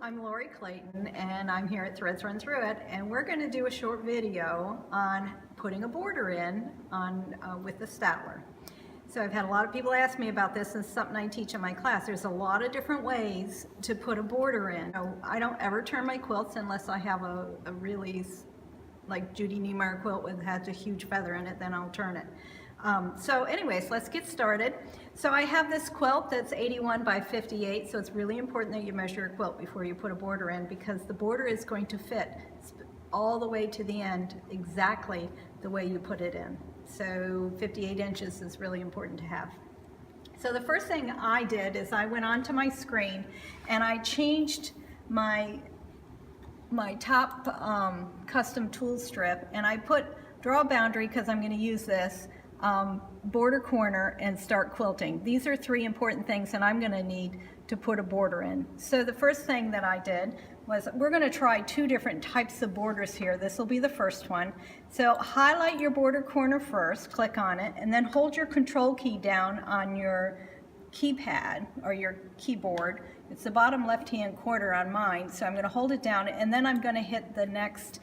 I'm Lori Clayton and I'm here at Threads Run Through It, and we're going to do a short video on putting a border in with the Statler. So I've had a lot of people ask me about this, and it's something I teach in my class. There's a lot of different ways to put a border in. I don't ever turn my quilts unless I have a really, like Judy Niemeyer quilt with has a huge feather in it, then I'll turn it. So anyways, let's get started. So I have this quilt that's 81 by 58, so it's really important that you measure your quilt before you put a border in, because the border is going to fit all the way to the end exactly the way you put it in. So 58 inches is really important to have. So the first thing I did is I went onto my screen and I changed my top custom tool strip, and I put draw boundary, because I'm going to use this, border corner, and start quilting. These are three important things that I'm going to need to put a border in. So the first thing that I did was, we're going to try two different types of borders here. This will be the first one. So highlight your border corner first, click on it, and then hold your control key down on your keypad or your keyboard. It's the bottom left hand corner on mine, so I'm going to hold it down, and then I'm going to hit the next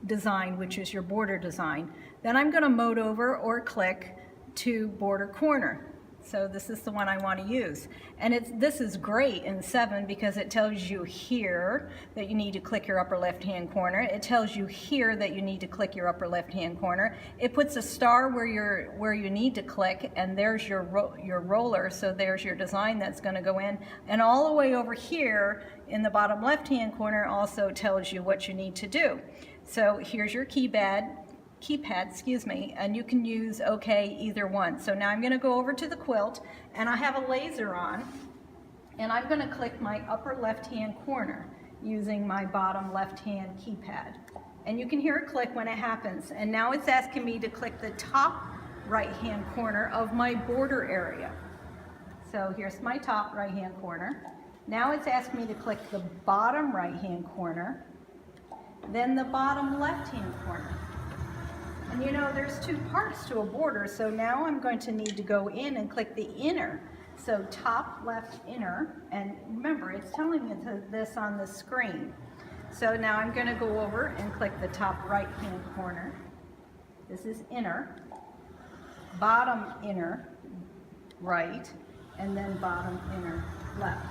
design, which is your border design. Then I'm going to mode over or click to border corner. So this is the one I want to use, and this is great in 7 because it tells you here that you need to click your upper left hand corner. It tells you here that you need to click your upper left hand corner. It puts a star where you need to click, and there's your roller, so there's your design that's going to go in. And all the way over here in the bottom left hand corner also tells you what you need to do. So here's your keypad, and you can use OK either one. So now I'm going to go over to the quilt, and I have a laser on, and I'm going to click my upper left hand corner using my bottom left hand keypad. And you can hear it click when it happens. And now it's asking me to click the top right hand corner of my border area. So here's my top right hand corner. Now it's asking me to click the bottom right hand corner, then the bottom left hand corner. And you know, there's two parts to a border, so now I'm going to need to go in and click the inner. So top left inner, and remember, it's telling me this on the screen. So now I'm going to go over and click the top right hand corner. This is inner, bottom inner right, and then bottom inner left.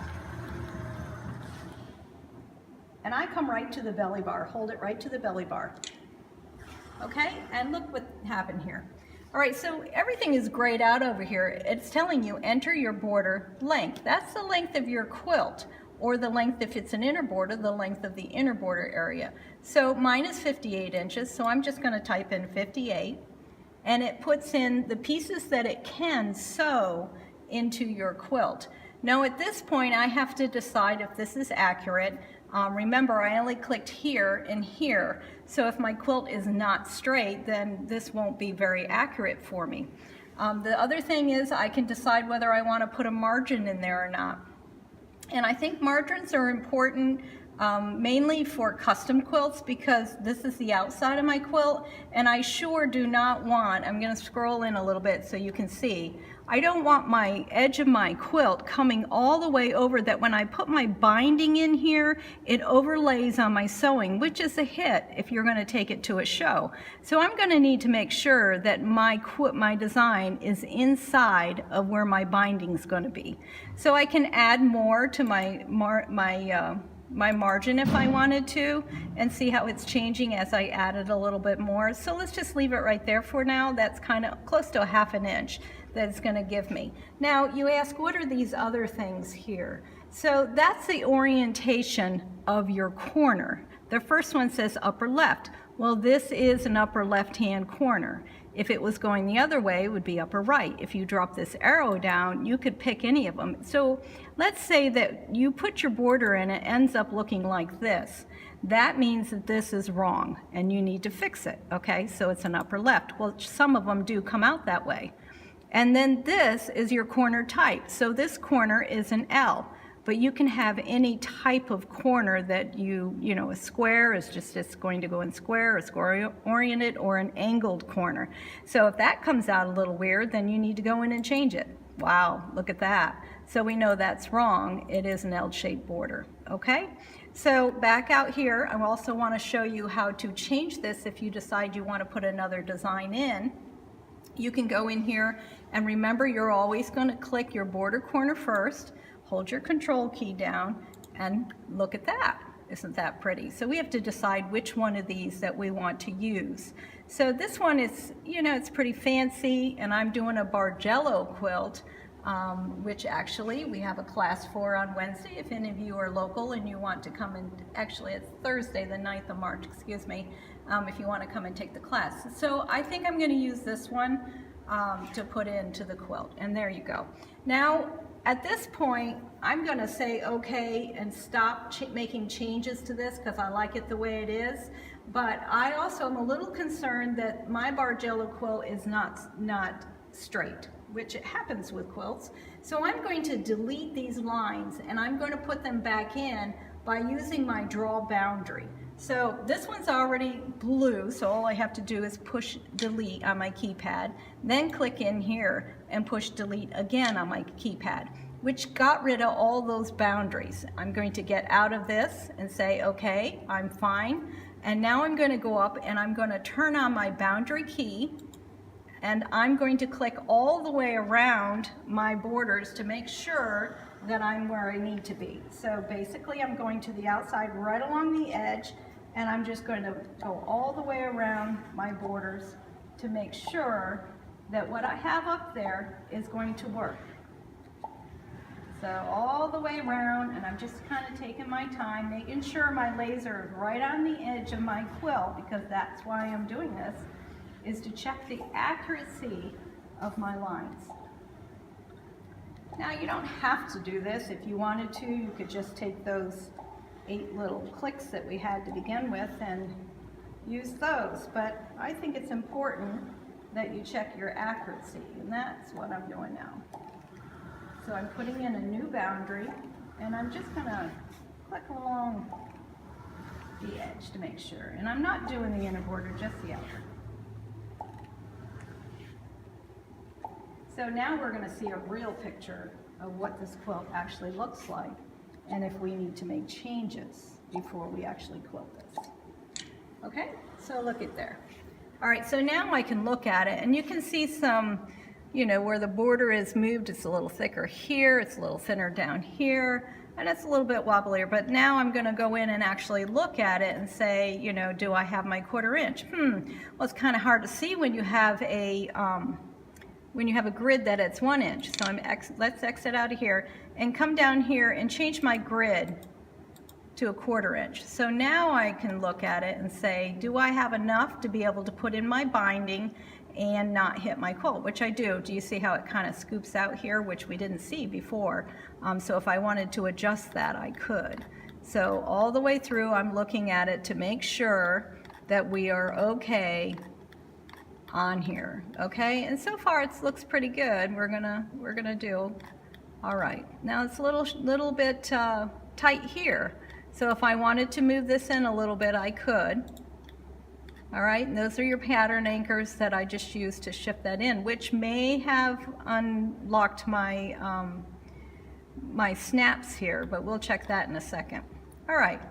And I come right to the belly bar, hold it right to the belly bar. Okay, and look what happened here. All right, so everything is grayed out over here. It's telling you enter your border length. That's the length of your quilt, or the length, if it's an inner border, the length of the inner border area. So mine is 58 inches, so I'm just going to type in 58, and it puts in the pieces that it can sew into your quilt. Now at this point I have to decide if this is accurate. Remember, I only clicked here and here, so if my quilt is not straight, then this won't be very accurate for me. The other thing is I can decide whether I want to put a margin in there or not. And I think margins are important mainly for custom quilts, because this is the outside of my quilt, and I sure do not want, I'm going to scroll in a little bit so you can see, I don't want my edge of my quilt coming all the way over, that when I put my binding in here, it overlays on my sewing, which is a hit if you're going to take it to a show. So I'm going to need to make sure that my design is inside of where my binding is going to be. So I can add more to my margin if I wanted to, and see how it's changing as I added a little bit more. So let's just leave it right there for now. That's kind of close to a ½ an inch that it's going to give me. Now you ask, what are these other things here? So that's the orientation of your corner. The first one says upper left. Well, this is an upper left hand corner. If it was going the other way, it would be upper right. If you drop this arrow down, you could pick any of them. So let's say that you put your border in, it ends up looking like this. That means that this is wrong and you need to fix it, okay? So it's an upper left. Well, some of them do come out that way. And then this is your corner type. So this corner is an L. but you can have any type of corner that you know, a square is just, it's going to go in square, a square oriented, or an angled corner. So if that comes out a little weird, then you need to go in and change it. Wow, look at that. So we know that's wrong. It is an L-shaped border, okay? So back out here, I also want to show you how to change this if you decide you want to put another design in. You can go in here and remember you're always going to click your border corner first, hold your control key down, and look at that. Isn't that pretty? So we have to decide which one of these that we want to use. So this one is, you know, it's pretty fancy, and I'm doing a Bargello quilt, which actually we have a class for on Wednesday. If any of you are local and you want to come in, actually it's Thursday the 9th of March, excuse me, if you want to come and take the class. So I think I'm going to use this one to put into the quilt, and there you go. Now at this point I'm going to say okay and stop making changes to this because I like it the way it is, but I also am a little concerned that my Bargello quilt is not straight, which it happens with quilts. So I'm going to delete these lines and I'm going to put them back in by using my draw boundary. So this one's already blue, so all I have to do is push delete on my keypad, then click in here and push delete again on my keypad, which got rid of all those boundaries. I'm going to get out of this and say, okay, I'm fine. And now I'm going to go up and I'm going to turn on my boundary key, and I'm going to click all the way around my borders to make sure that I'm where I need to be. So basically I'm going to the outside right along the edge, and I'm just going to go all the way around my borders to make sure that what I have up there is going to work. So all the way around, and I'm just kind of taking my time, making sure my laser is right on the edge of my quilt, because that's why I'm doing this, is to check the accuracy of my lines. Now you don't have to do this. If you wanted to, you could just take those 8 little clicks that we had to begin with and use those, but I think it's important that you check your accuracy, and that's what I'm doing now. So I'm putting in a new boundary, and I'm just going to click along the edge to make sure, and I'm not doing the inner border, just the outer. So now we're going to see a real picture of what this quilt actually looks like, and if we need to make changes before we actually quilt this. Okay, so look at there. All right, so now I can look at it, and you can see some, you know, where the border is moved. It's a little thicker here, it's a little thinner down here, and it's a little bit wobblier. But now I'm going to go in and actually look at it and say, you know, do I have my 1/4 inch? Well, it's kind of hard to see when you have a grid that it's 1 inch. So let's exit out of here and come down here and change my grid to a 1/4 inch. So now I can look at it and say, do I have enough to be able to put in my binding and not hit my quilt, which I do. Do you see how it kind of scoops out here, which we didn't see before? So if I wanted to adjust that, I could. So all the way through, I'm looking at it to make sure that we are okay on here, okay? And so far it looks pretty good. We're gonna do all right. Now it's a little bit tight here. So if I wanted to move this in a little bit, I could. All right, and those are your pattern anchors that I just used to shift that in, which may have unlocked my my snaps here, but we'll check that in a second. All right,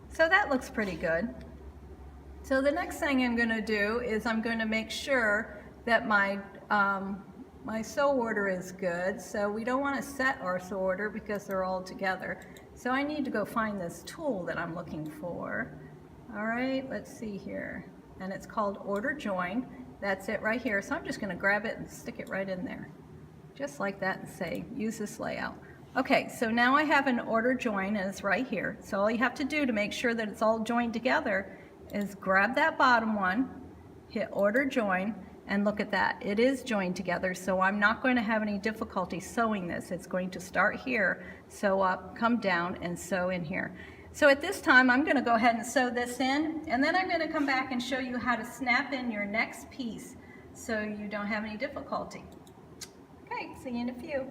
so that looks pretty good. So the next thing I'm going to do is I'm going to make sure that my my sew order is good. So we don't want to set our sew order because they're all together. So I need to go find this tool that I'm looking for. All right, let's see here. And it's called Order Join. That's it right here. So I'm just going to grab it and stick it right in there. Just like that, and say, use this layout. Okay, so now I have an order join, and it's right here. So all you have to do to make sure that it's all joined together is grab that bottom one, hit order join, and look at that. It is joined together, so I'm not going to have any difficulty sewing this. It's going to start here, sew up, come down, and sew in here. So at this time, I'm going to go ahead and sew this in, and then I'm going to come back and show you how to snap in your next piece so you don't have any difficulty. Okay, see you in a few.